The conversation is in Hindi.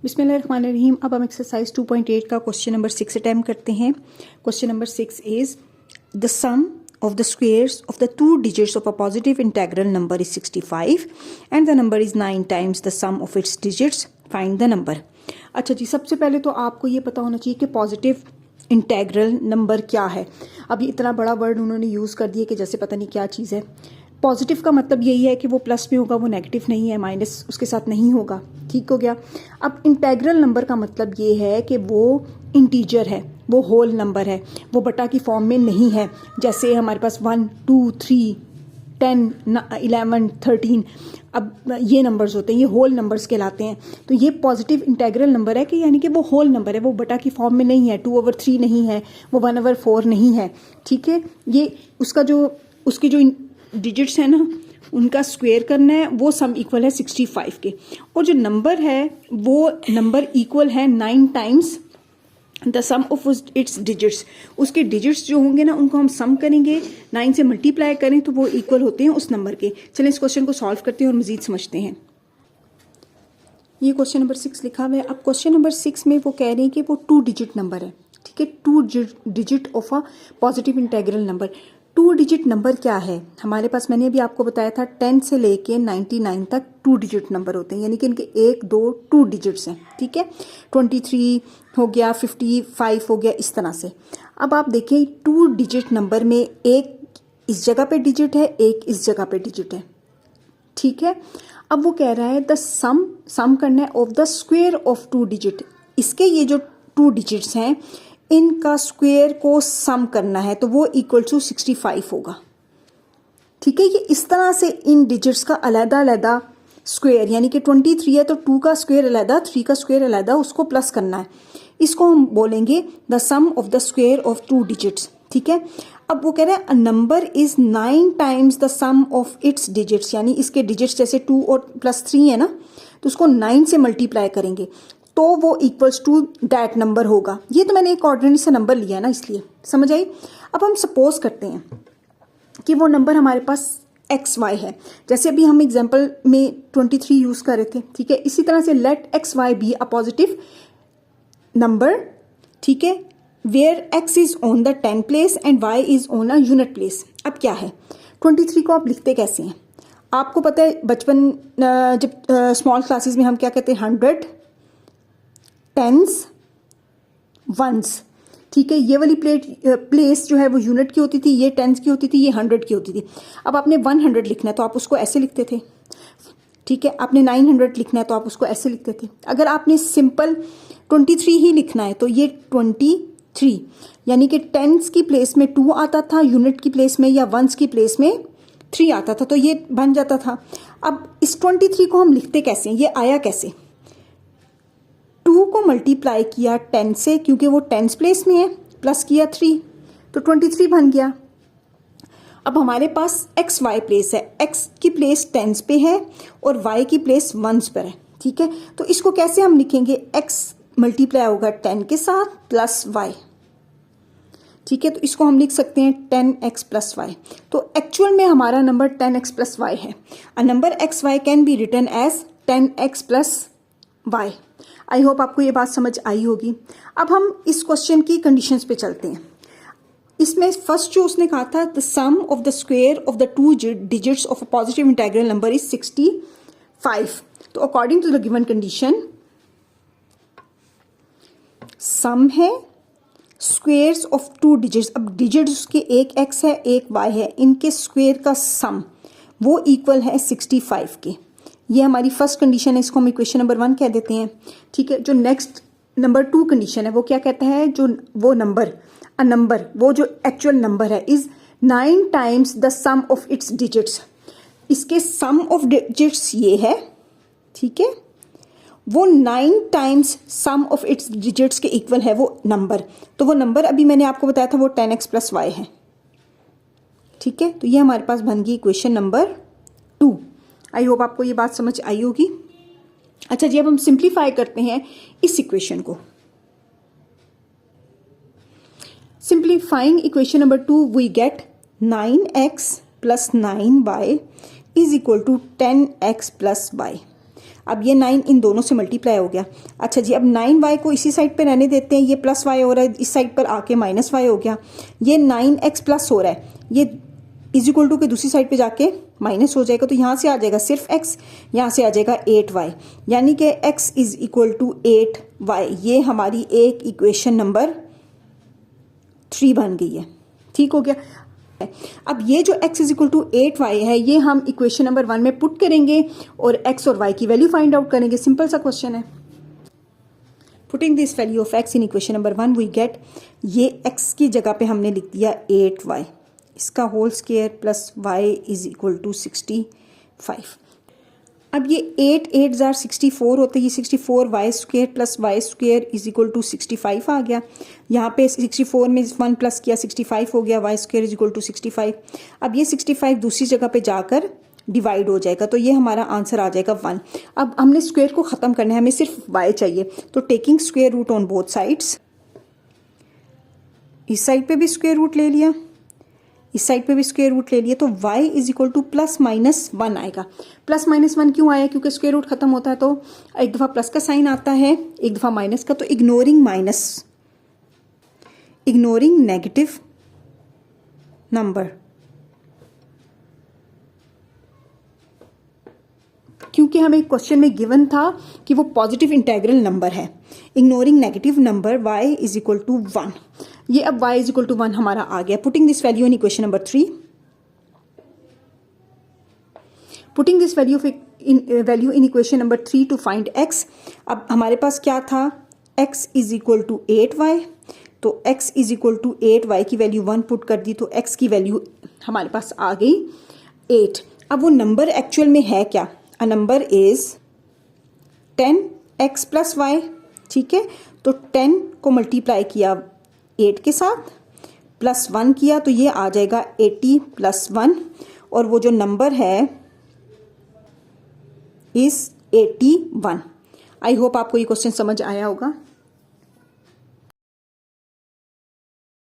बिस्मिल्लाहिर्रहमानिर्रहीम। अब हम एक्सरसाइज 2.8 का क्वेश्चन नंबर 6 अटैम्प्ट करते हैं। Question number 6 is the sum of the squares of the two digits of a positive integral number is 65 and the number is 9 times the sum of its digits. Find the number. अच्छा जी, सबसे पहले तो आपको ये पता होना चाहिए कि पॉजिटिव इंटेग्रल नंबर क्या है। अब ये इतना बड़ा वर्ड उन्होंने यूज़ कर दिया कि जैसे पता नहीं क्या चीज़ है। पॉजिटिव का मतलब यही है कि वो प्लस में होगा, वो नेगेटिव नहीं है, माइनस उसके साथ नहीं होगा। ठीक हो गया। अब इंटेग्रल नंबर का मतलब ये है कि वो इंटीजर है, वो होल नंबर है, वो बटा की फॉर्म में नहीं है। जैसे हमारे पास 1, 2, 3, 10, 11, 13 अब ये नंबर्स होते हैं, ये होल नंबर्स कहलाते हैं। तो ये पॉजिटिव इंटेग्रल नंबर है कि यानी कि वो होल नंबर है, वो बटा की फॉर्म में नहीं है, 2/3 नहीं है, वो 1/4 नहीं है। ठीक है, ये उसके जो डिजिट्स है ना, उनका स्क्वायर करना है, वो सम इक्वल है 65 के। और जो नंबर है वो नंबर इक्वल है 9 times the sum of its digits. उसके डिजिट्स जो होंगे ना, उनको हम सम करेंगे, 9 से मल्टीप्लाई करें तो वो इक्वल होते हैं उस नंबर के। चलें इस क्वेश्चन को सॉल्व करते हैं और मजीद समझते हैं। ये क्वेश्चन नंबर 6 लिखा हुआ है। अब क्वेश्चन नंबर 6 में वो कह रहे हैं कि वो 2 डिजिट नंबर है। ठीक है, 2 digit of a positive integral number. 2 digit number क्या है हमारे पास? मैंने अभी आपको बताया था 10 से लेके 99 तक 2 डिजिट नंबर होते हैं, यानी कि इनके 1, 2, 2 डिजिट्स हैं। ठीक है, 23 हो गया, 55 हो गया, इस तरह से। अब आप देखें 2 डिजिट नंबर में एक इस जगह पे डिजिट है, एक इस जगह पे डिजिट है। ठीक है, अब वो कह रहा है द सम करना है of the square of 2 digit. इसके ये जो 2 डिजिट्स हैं इनका स्क्वायर को सम करना है, तो वो इक्वल टू 65 होगा। ठीक है, ये इस तरह से इन डिजिट्स का अलग अलग स्क्वायर, यानी कि 23 है तो 2 का स्क्वायर अलग, 3 का स्क्वायर अलग, उसको प्लस करना है। इसको हम बोलेंगे the sum of the square of 2 digits. ठीक है, अब वो कह रहे हैं a number is 9 times the sum of its digits, यानी इसके डिजिट्स जैसे 2 और +3 है ना, तो उसको 9 से मल्टीप्लाई करेंगे तो वो इक्वल्स टू दैट नंबर होगा। ये तो मैंने एक ऑर्डिनरी सा नंबर लिया है ना, इसलिए समझ आई। अब हम सपोज करते हैं कि वो नंबर हमारे पास XY है, जैसे अभी हम एग्जांपल में 23 यूज कर रहे थे। ठीक है, इसी तरह से let XY be a positive number. ठीक है, where X is on the 10 place and Y is on a unit place. अब क्या है, 23 को आप लिखते कैसे हैं? आपको पता है बचपन जब स्मॉल क्लासेस में हम क्या कहते हैं, 100 10s 1s। ठीक है, ये वाली प्लेस जो है वो यूनिट की होती थी, ये 10s की होती थी, ये 100 की होती थी। अब आपने 100 लिखना है तो आप उसको ऐसे लिखते थे। ठीक है, आपने 900 लिखना है तो आप उसको ऐसे लिखते थे। अगर आपने सिंपल 23 ही लिखना है तो ये 23, यानी कि 10s की प्लेस में 2 आता था, यूनिट की प्लेस में या 1s की प्लेस में 3 आता था, तो ये बन जाता था। अब इस 23 को हम लिखते कैसे, ये आया कैसे? 2 को मल्टीप्लाई किया 10 से, क्योंकि वो 10s प्लेस में है, प्लस किया 3 तो 23 बन गया। अब हमारे पास XY प्लेस है, X की प्लेस 10s पे है और Y की प्लेस 1s पर है। ठीक है, तो इसको कैसे हम लिखेंगे? X मल्टीप्लाई होगा 10 के साथ प्लस Y। ठीक है, तो इसको हम लिख सकते हैं 10x प्लस y। तो एक्चुअल में हमारा नंबर 10x प्लस y है। A number XY can be written as 10x plus y। I hope आपको ये बात समझ आई होगी। अब हम इस क्वेश्चन की कंडीशंस पे चलते हैं। इसमें फर्स्ट जो उसने कहा था the sum of the square of the 2 digits of a positive integral number is 65। तो according to the given condition sum है स्क्वेयर्स ऑफ 2 डिजिट्स। अब डिजिट्स उसके एक x है एक y है, इनके स्क्वेयर का सम वो इक्वल है 65 के। ये हमारी फर्स्ट कंडीशन है, इसको हम इक्वेशन नंबर 1 कह देते हैं। ठीक है, जो नेक्स्ट नंबर 2 कंडीशन है वो क्या कहता है, जो वो नंबर अ नंबर वो जो एक्चुअल नंबर है is 9 times the sum of its digits. इसके सम ऑफ डिजिट्स ये है। ठीक है, वो 9 times sum of its digits के इक्वल है वो नंबर। तो वो नंबर अभी मैंने आपको बताया था वो 10x प्लस y है। ठीक है, तो ये हमारे पास बन गई इक्वेशन नंबर 2। आई होप आपको ये बात समझ आई होगी। अच्छा जी, अब हम सिंप्लीफाई करते हैं इस इक्वेशन को। Simplifying equation number 2 we get 9x plus 9y is equal to 10x plus y। अब ये 9 इन दोनों से मल्टीप्लाई हो गया। अच्छा जी, अब 9y को इसी साइड पे रहने देते हैं, ये प्लस वाई हो रहा है, इस साइड पर आके माइनस वाई हो गया। ये 9x प्लस हो रहा है, ये इज इक्वल टू के दूसरी साइड पे जाके माइनस हो जाएगा, तो यहाँ से आ जाएगा सिर्फ x, यहाँ से आ जाएगा 8y, यानी कि x is equal to 8y। ये हमारी एक इक्वेशन नंबर 3 बन गई है। ठीक हो गया। अब ये जो x is equal to 8y है, ये हम इक्वेशन नंबर 1 में पुट करेंगे और x और y की वैल्यू फाइंड आउट करेंगे। सिंपल सा क्वेश्चन है। Putting this value of x in equation number 1 we get, ये x की जगह पे हमने लिख दिया 8y, इसका whole square plus y is equal to 65। अब ये 8 8 जार 64 होते हैं, ये 64 y square plus y square is equal to 65 आ गया। यहाँ पे 64 में 1 प्लस किया 65 हो गया, y square is equal to 65। अब ये 65 दूसरी जगह पे जाकर डिवाइड हो जाएगा, तो ये हमारा आंसर आ जाएगा 1। अब हमने स्क्वायर को ख़त्म करना है, हमें सिर्फ y चाहिए, तो taking square root on both sides, इस साइड पे भी स्क्वायर रूट ले लिया, इस साइड पे भी स्क्वायर रूट ले लिया, तो y is equal two plus minus 1 आएगा। प्लस माइनस 1 क्यों आया? क्योंकि स्क्वायर रूट खत्म होता है तो एक दफ़ा प्लस का साइन आता है, एक दफ़ा माइनस का, तो ignoring minus, ignoring negative number, क्योंकि हमें क्वेश्चन में गिवन था कि वो पॉजिटिव इंटेग्रल नंबर है। Ignoring negative number y is equal to 1, ये अब y इज इक्वल टू 1 हमारा आ गया। Putting this value in equation number 3, putting this value in equation number 3 to find x। अब हमारे पास क्या था? x is equal to 8y, तो x is equal to 8y की वैल्यू 1 पुट कर दी, तो x की वैल्यू हमारे पास आ गई 8। अब वो नंबर एक्चुअल में है क्या? A number is 10x plus y. ठीक है, तो 10 को मल्टीप्लाई किया 8 के साथ प्लस 1 किया, तो ये आ जाएगा 80 प्लस 1, और वो जो नंबर है इज 81। आई होप आपको ये क्वेश्चन समझ आया होगा।